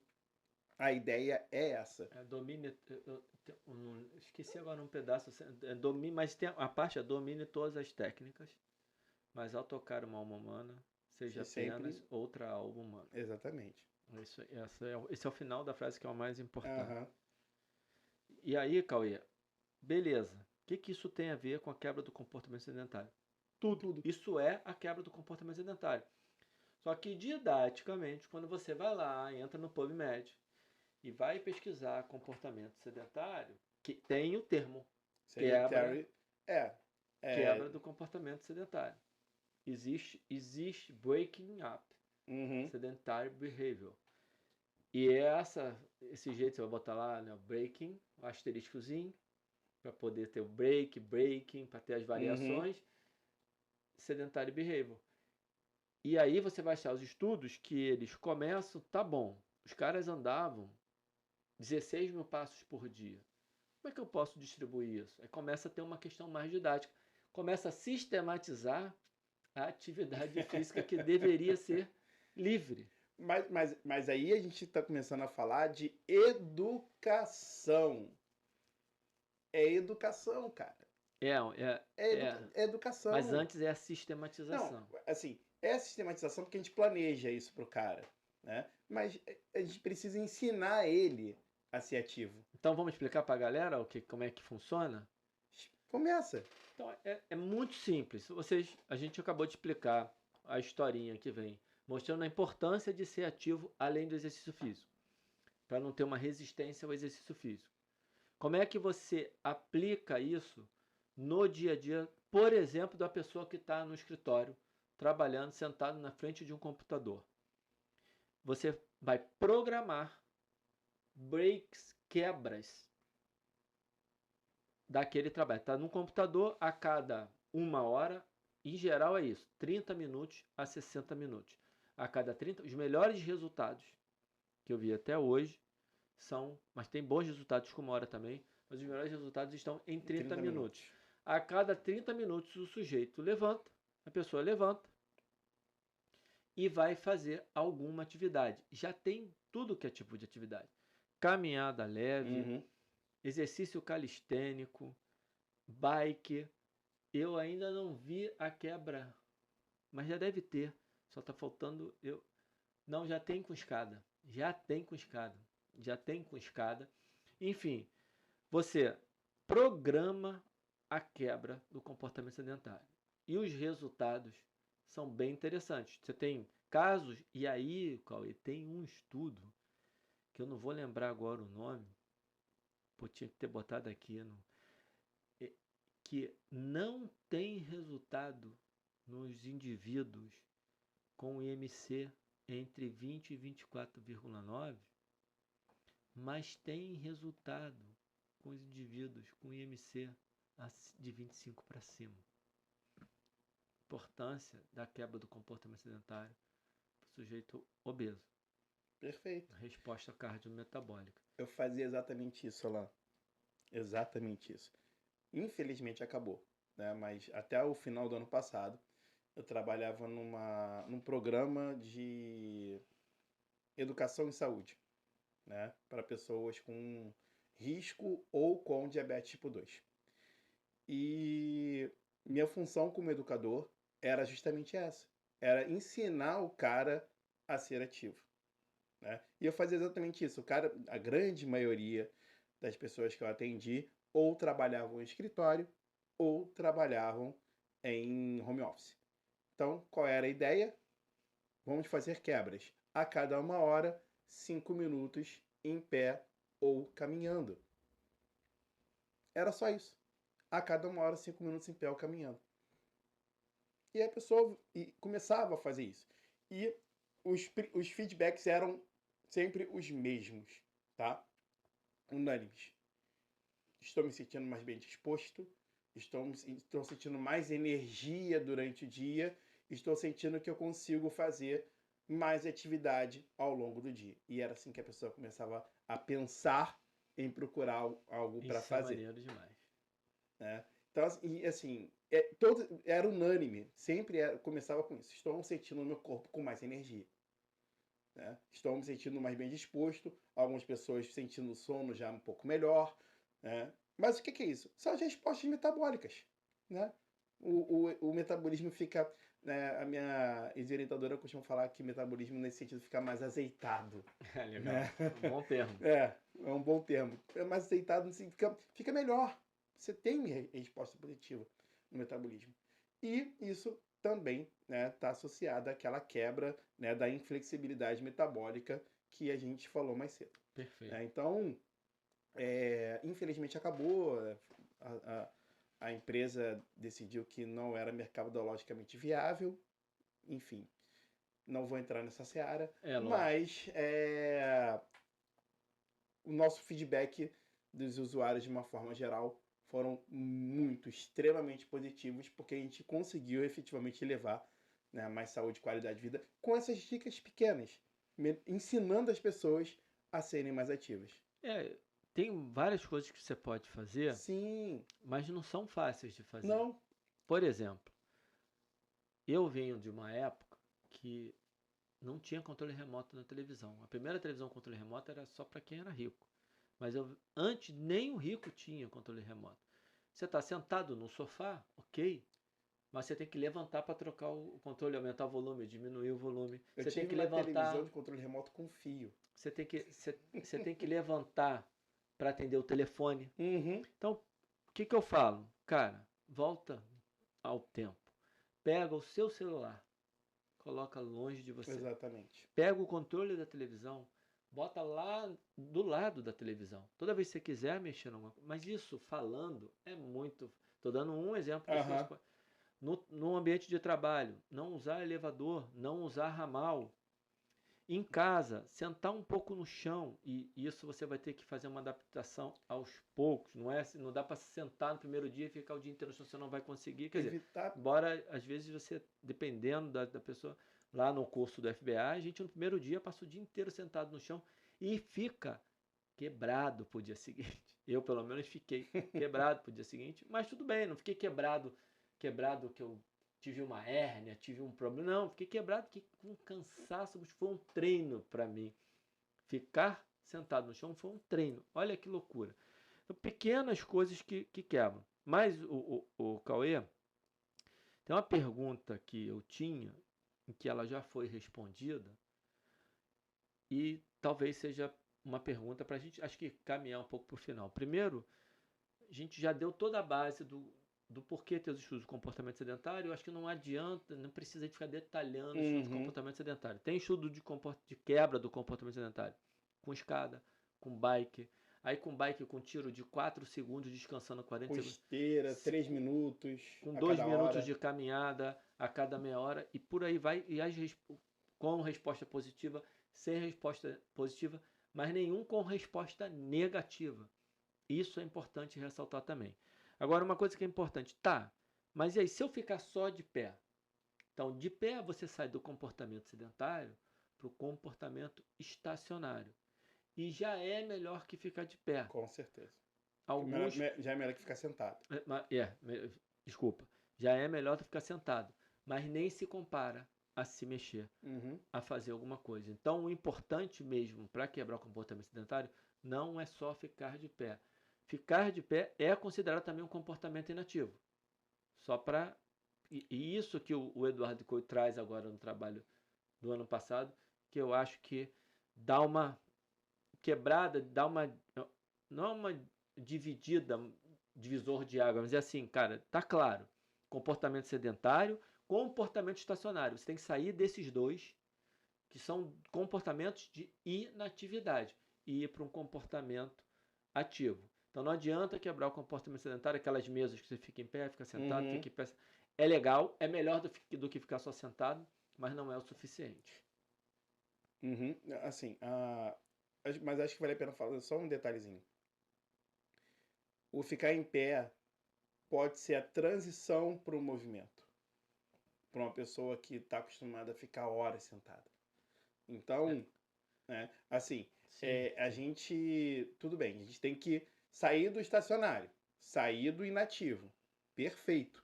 a ideia é essa. Domine, esqueci agora um pedaço, mas tem a parte domine todas as técnicas, mas ao tocar uma alma humana, seja apenas outra alma humana. Exatamente. Esse é o final da frase que é o mais importante. Uhum. E aí, Cauê, beleza. O que isso tem a ver com a quebra do comportamento sedentário? Tudo. Isso é a quebra do comportamento sedentário. Só que didaticamente, quando você vai lá, entra no PubMed e vai pesquisar comportamento sedentário, que tem o termo quebra do comportamento sedentário. Existe breaking up, sedentary behavior. E esse jeito você vai botar lá, né, breaking, o asteriscozinho, para poder ter o breaking, para ter as variações, sedentary behavior. E aí você vai achar os estudos que eles começam, tá bom, os caras andavam 16 mil passos por dia. Como é que eu posso distribuir isso? Aí começa a ter uma questão mais didática. Começa a sistematizar a atividade física que deveria ser livre. Mas aí a gente está começando a falar de educação. É educação, cara. É educação. Mas antes é a sistematização. Não, assim, é a sistematização porque a gente planeja isso pro cara, né? Mas a gente precisa ensinar ele a ser ativo. Então vamos explicar pra galera como é que funciona? Começa. Então é muito simples. A gente acabou de explicar a historinha que vem, mostrando a importância de ser ativo além do exercício físico, para não ter uma resistência ao exercício físico. Como é que você aplica isso no dia a dia, por exemplo, da pessoa que está no escritório, trabalhando, sentado na frente de um computador? Você vai programar breaks, quebras daquele trabalho. Está no computador a cada 1 hora, em geral é isso, 30 minutos a 60 minutos. A cada 30, os melhores resultados que eu vi até hoje são, mas tem bons resultados com 1 hora também, mas os melhores resultados estão em 30 minutos. A cada 30 minutos o sujeito levanta, a pessoa levanta e vai fazer alguma atividade. Já tem tudo que é tipo de atividade. Caminhada leve, exercício calistênico, bike. Eu ainda não vi a quebra, mas já deve ter. Só está faltando eu. Não, já tem com escada. Já tem com escada. Já tem com escada. Enfim, você programa a quebra do comportamento sedentário. E os resultados são bem interessantes. Você tem casos, e aí, Cauê, tem um estudo, que eu não vou lembrar agora o nome, tinha que ter botado aqui, que não tem resultado nos indivíduos com IMC entre 20 e 24,9, mas tem resultado com os indivíduos com IMC de 25 para cima. Importância da quebra do comportamento sedentário para o sujeito obeso. Perfeito. Resposta cardiometabólica. Eu fazia exatamente isso lá. Exatamente isso. Infelizmente acabou, né? Mas até o final do ano passado eu trabalhava num programa de educação em saúde, né? Para pessoas com risco ou com diabetes tipo 2. E minha função como educador era justamente essa. Era ensinar o cara a ser ativo, né? E eu fazia exatamente isso. A grande maioria das pessoas que eu atendi ou trabalhavam em escritório ou trabalhavam em home office. Então, qual era a ideia? Vamos fazer quebras. A cada 1 hora, 5 minutos em pé ou caminhando. Era só isso. A cada 1 hora, 5 minutos em pé ou caminhando. E a pessoa começava a fazer isso. E os feedbacks eram sempre os mesmos, tá? Unânimes. Estou me sentindo mais bem disposto, estou sentindo mais energia durante o dia, estou sentindo que eu consigo fazer mais atividade ao longo do dia. E era assim que a pessoa começava a pensar em procurar algo para fazer. Isso é maneiro demais. Né? Então, assim, era unânime, começava com isso. Estou sentindo o meu corpo com mais energia. Né? Estou me sentindo mais bem disposto, algumas pessoas sentindo o sono já um pouco melhor. Né? Mas o que é isso? São as respostas metabólicas. Né? O metabolismo fica... Né? A minha ex-orientadora costuma falar que o metabolismo, nesse sentido, fica mais azeitado. É legal. Né? É um bom termo. É um bom termo. É mais azeitado, assim, fica melhor. Você tem resposta positiva no metabolismo. E isso também está associado àquela quebra, né, da inflexibilidade metabólica que a gente falou mais cedo. Perfeito. Então, infelizmente acabou. A empresa decidiu que não era mercadologicamente viável. Enfim, não vou entrar nessa seara. Mas o nosso feedback dos usuários, de uma forma geral, foram extremamente positivos, porque a gente conseguiu efetivamente levar, né, mais saúde e qualidade de vida com essas dicas pequenas, ensinando as pessoas a serem mais ativas. Tem várias coisas que você pode fazer. Sim. Mas não são fáceis de fazer. Não. Por exemplo, eu venho de uma época que não tinha controle remoto na televisão. A primeira televisão com controle remoto era só para quem era rico. Mas antes nem o rico tinha controle remoto. Você está sentado no sofá, ok, mas você tem que levantar para trocar o controle, aumentar o volume, diminuir o volume. Você tem que levantar televisão de controle remoto com fio. Você tem que levantar para atender o telefone. Então, o que eu falo? Cara, volta ao tempo. Pega o seu celular, coloca longe de você. Exatamente. Pega o controle da televisão, bota lá do lado da televisão. Toda vez que você quiser mexer numa coisa. Mas isso, falando, é muito... Estou dando um exemplo. No ambiente de trabalho, não usar elevador, não usar ramal. Em casa, sentar um pouco no chão, e isso você vai ter que fazer uma adaptação aos poucos, não dá para sentar no primeiro dia e ficar o dia inteiro no chão, você não vai conseguir. Quer dizer, embora às vezes você, dependendo da pessoa, lá no curso do FBA, a gente no primeiro dia passa o dia inteiro sentado no chão e fica quebrado pro dia seguinte. Eu, pelo menos, fiquei quebrado pro dia seguinte, mas tudo bem, não fiquei quebrado que eu tive uma hérnia, tive um problema. Não, fiquei quebrado, fiquei com cansaço, foi um treino para mim. Ficar sentado no chão foi um treino. Olha que loucura. Então, pequenas coisas que quebram. Mas o Cauê, tem uma pergunta que eu tinha, em que ela já foi respondida, e talvez seja uma pergunta para a gente, acho que caminhar um pouco para o final. Primeiro, a gente já deu toda a base do porquê ter os estudos de comportamento sedentário. Eu acho que não adianta, não precisa de ficar detalhando o estudo de comportamento sedentário. Tem estudo de quebra do comportamento sedentário com escada, com bike. Aí com bike, com tiro de 4 segundos, descansando 40 segundos. Com esteira, 3 minutos. Com 2 minutos de caminhada a cada meia hora. E por aí vai. E com resposta positiva, sem resposta positiva, mas nenhum com resposta negativa. Isso é importante ressaltar também. Agora, uma coisa que é importante, mas e aí, se eu ficar só de pé? Então, de pé você sai do comportamento sedentário para o comportamento estacionário. E já é melhor que ficar de pé. Com certeza. Já é melhor que ficar sentado. Desculpa. Já é melhor que ficar sentado. Mas nem se compara a se mexer, a fazer alguma coisa. Então, o importante mesmo para quebrar o comportamento sedentário não é só ficar de pé. Ficar de pé é considerado também um comportamento inativo. Só para... E isso que o Eduardo Coelho traz agora no trabalho do ano passado, que eu acho que dá uma quebrada, não é uma divisor de água, mas é assim, cara, tá claro. Comportamento sedentário, comportamento estacionário. Você tem que sair desses dois, que são comportamentos de inatividade, e ir para um comportamento ativo. Então não adianta quebrar o comportamento sedentário, aquelas mesas que você fica em pé, fica sentado, fica em pé. É legal, é melhor do que ficar só sentado, mas não é o suficiente. Assim, mas acho que vale a pena falar só um detalhezinho. O ficar em pé pode ser a transição para o movimento. Para uma pessoa que está acostumada a ficar horas sentada. Então, assim, a gente... Tudo bem, a gente tem que sair do estacionário, sair do inativo. Perfeito.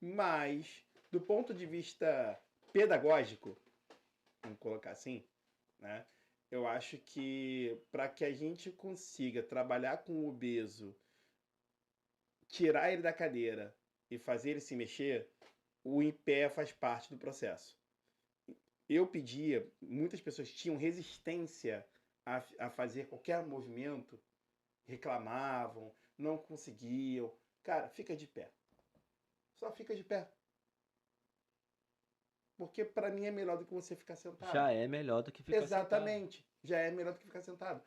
Mas, do ponto de vista pedagógico, vamos colocar assim, né? Eu acho que para que a gente consiga trabalhar com o obeso, tirar ele da cadeira e fazer ele se mexer, o em pé faz parte do processo. Eu pedia, muitas pessoas tinham resistência a fazer qualquer movimento, reclamavam, não conseguiam. Cara, fica de pé. Só fica de pé. Porque para mim é melhor do que você ficar sentado. Já é melhor do que ficar sentado. Exatamente. Já é melhor do que ficar sentado.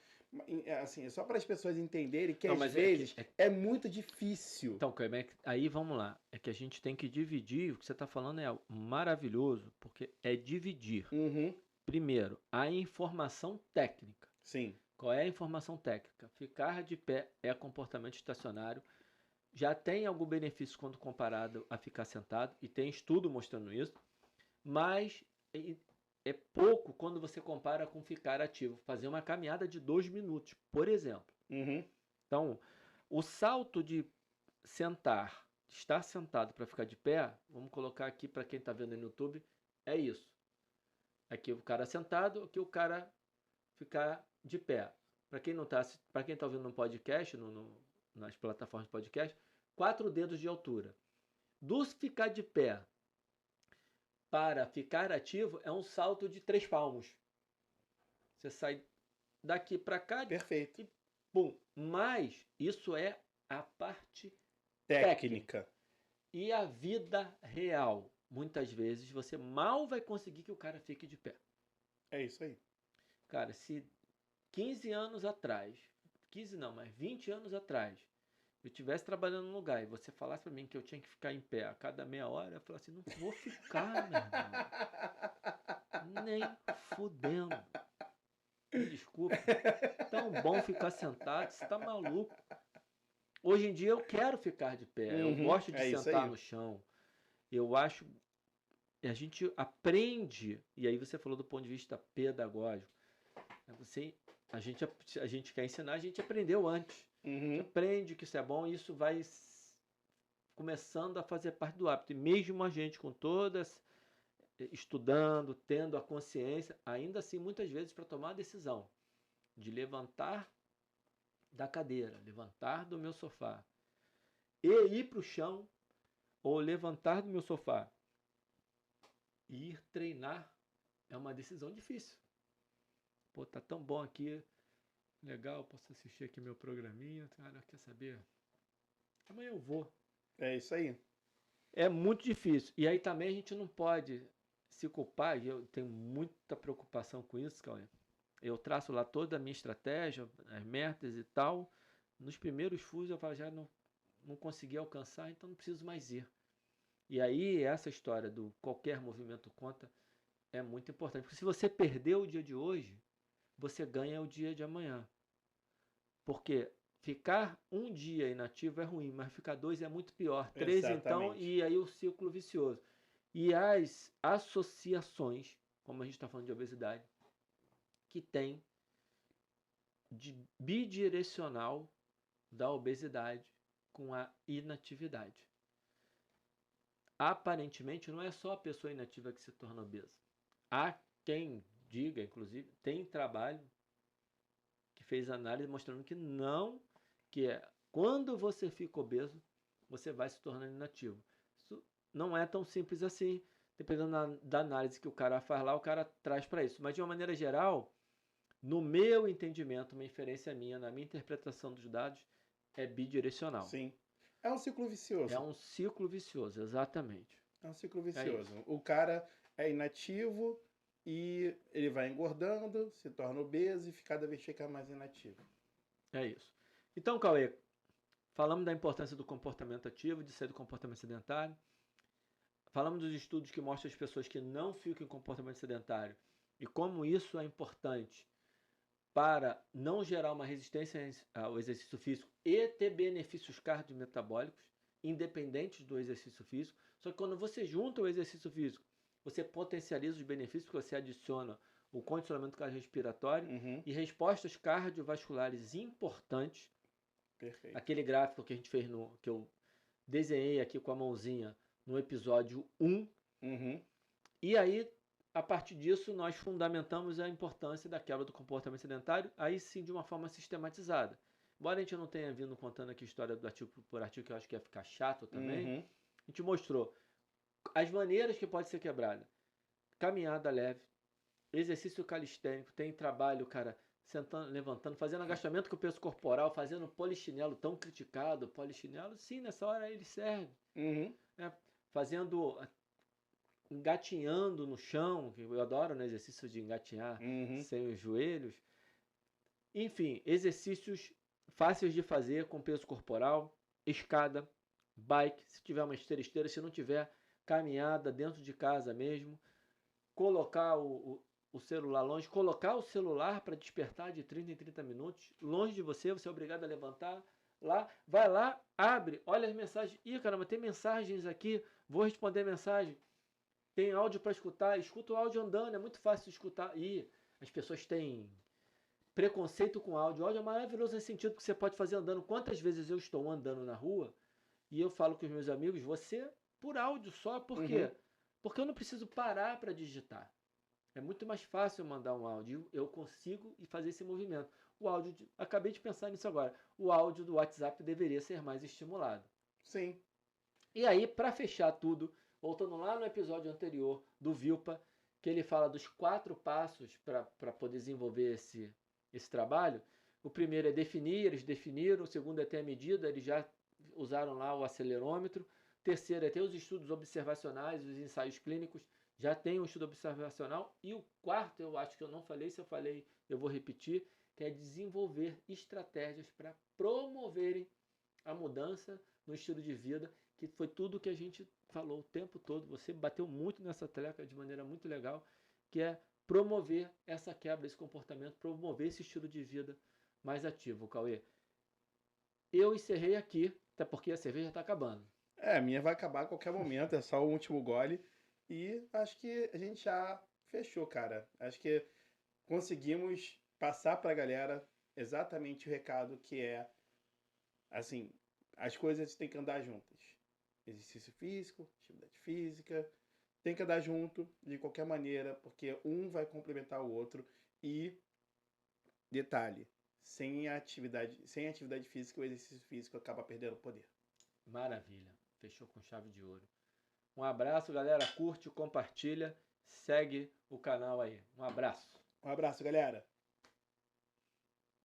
Assim, é só para as pessoas entenderem que às vezes é muito difícil. Então, aí vamos lá. É que a gente tem que dividir. O que você está falando é maravilhoso, porque é dividir. Primeiro, a informação técnica. Sim. Qual é a informação técnica? Ficar de pé é comportamento estacionário. Já tem algum benefício quando comparado a ficar sentado, e tem estudo mostrando isso, mas é pouco quando você compara com ficar ativo. Fazer uma caminhada de 2 minutos, por exemplo. Então, o salto de estar sentado para ficar de pé, vamos colocar aqui para quem está vendo no YouTube, é isso. Aqui o cara sentado, aqui o cara ficar de pé. Para quem está ouvindo no podcast, nas plataformas de podcast, 4 dedos de altura. Do ficar de pé para ficar ativo é um salto de 3 palmos. Você sai daqui para cá. Perfeito. E pum. Mas isso é a parte técnica. E a vida real. Muitas vezes você mal vai conseguir que o cara fique de pé. É isso aí. Cara, se 15 anos atrás, 15 não, mas 20 anos atrás, eu estivesse trabalhando num lugar e você falasse para mim que eu tinha que ficar em pé a cada meia hora, eu falasse assim, não vou ficar, meu irmão. Nem fudendo. Me desculpa. Tão bom ficar sentado, você tá maluco. Hoje em dia eu quero ficar de pé, eu gosto de sentar no chão. Eu acho... A gente aprende, e aí você falou do ponto de vista pedagógico, a gente quer ensinar, a gente aprendeu antes. A gente aprende que isso é bom e isso vai começando a fazer parte do hábito. E mesmo a gente com todas, estudando, tendo a consciência, ainda assim, muitas vezes, para tomar a decisão de levantar da cadeira, levantar do meu sofá e ir para o chão, ou levantar do meu sofá e ir treinar, é uma decisão difícil. Pô, tá tão bom aqui, legal, posso assistir aqui meu programinha, cara, quer saber? Amanhã eu vou. É isso aí. É muito difícil. E aí também a gente não pode se culpar, e eu tenho muita preocupação com isso, Cauê. Eu traço lá toda a minha estratégia, as metas e tal. Nos primeiros fusos eu falo, já não consegui alcançar, então não preciso mais ir. E aí essa história do qualquer movimento conta é muito importante. Porque se você perder o dia de hoje, você ganha o dia de amanhã. Porque ficar um dia inativo é ruim, mas ficar 2 é muito pior. 3 então, e aí o ciclo vicioso. E as associações, como a gente está falando de obesidade, que tem de bidirecional da obesidade com a inatividade. Aparentemente, não é só a pessoa inativa que se torna obesa. Há quem diga, inclusive, tem trabalho que fez análise mostrando que não, que é quando você fica obeso, você vai se tornando inativo. Isso não é tão simples assim, dependendo da análise que o cara faz lá, o cara traz para isso. Mas de uma maneira geral, no meu entendimento, uma inferência minha, na minha interpretação dos dados, é bidirecional. Sim. É um ciclo vicioso. É um ciclo vicioso, exatamente. É um ciclo vicioso. O cara é inativo e ele vai engordando, se torna obeso e cada vez fica mais inativo. É isso. Então, Cauê, falamos da importância do comportamento ativo, de sair do comportamento sedentário. Falamos dos estudos que mostram as pessoas que não ficam em comportamento sedentário e como isso é importante para não gerar uma resistência ao exercício físico e ter benefícios cardiometabólicos, independentes do exercício físico. Só que quando você junta o exercício físico, você potencializa os benefícios, porque você adiciona o condicionamento cardiorrespiratório e respostas cardiovasculares importantes. Perfeito. Aquele gráfico que a gente fez, que eu desenhei aqui com a mãozinha no episódio 1. E aí, a partir disso, nós fundamentamos a importância da quebra do comportamento sedentário, aí sim de uma forma sistematizada. Embora a gente não tenha vindo contando aqui a história do artigo por artigo, que eu acho que ia ficar chato também, a gente mostrou as maneiras que pode ser quebrada. Caminhada leve, exercício calistênico, tem trabalho, cara, sentando, levantando, fazendo agachamento com o peso corporal, fazendo polichinelo tão criticado. Polichinelo, sim, nessa hora ele serve. Fazendo... engatinhando no chão, que eu adoro no exercício de engatinhar sem os joelhos. Enfim, exercícios fáceis de fazer com peso corporal, escada, bike, se tiver uma esteira, se não tiver, caminhada dentro de casa mesmo, colocar o celular longe, colocar o celular para despertar de 30 em 30 minutos, longe de você, você é obrigado a levantar, lá, vai lá, abre, olha as mensagens, ih caramba, tem mensagens aqui, vou responder mensagem. Tem áudio para escutar, escuta o áudio andando, é muito fácil de escutar. E as pessoas têm preconceito com áudio. O áudio é maravilhoso nesse sentido que você pode fazer andando. Quantas vezes eu estou andando na rua e eu falo com os meus amigos, você por áudio só, por quê? Porque eu não preciso parar para digitar. É muito mais fácil mandar um áudio, eu consigo fazer esse movimento. O áudio, acabei de pensar nisso agora, o áudio do WhatsApp deveria ser mais estimulado. Sim. E aí, para fechar tudo, voltando lá no episódio anterior do Vilpa, que ele fala dos 4 passos para poder desenvolver esse trabalho. O primeiro é definir, eles definiram. O segundo é ter a medida, eles já usaram lá o acelerômetro. O terceiro é ter os estudos observacionais, os ensaios clínicos, já tem um estudo observacional. E o quarto, eu acho que eu não falei, se eu falei, eu vou repetir, que é desenvolver estratégias para promoverem a mudança no estilo de vida, que foi tudo que a gente falou o tempo todo. Você bateu muito nessa tecla de maneira muito legal, que é promover essa quebra, esse comportamento, promover esse estilo de vida mais ativo, Cauê. Eu encerrei aqui, até porque a cerveja está acabando. A minha vai acabar a qualquer momento, é só o último gole. E acho que a gente já fechou, cara. Acho que conseguimos passar para a galera exatamente o recado que é, assim, as coisas têm que andar juntas. Exercício físico, atividade física, tem que andar junto de qualquer maneira, porque um vai complementar o outro. E, detalhe, sem atividade física, o exercício físico acaba perdendo poder. Maravilha, fechou com chave de ouro. Um abraço, galera. Curte, compartilha, segue o canal aí. Um abraço. Um abraço, galera.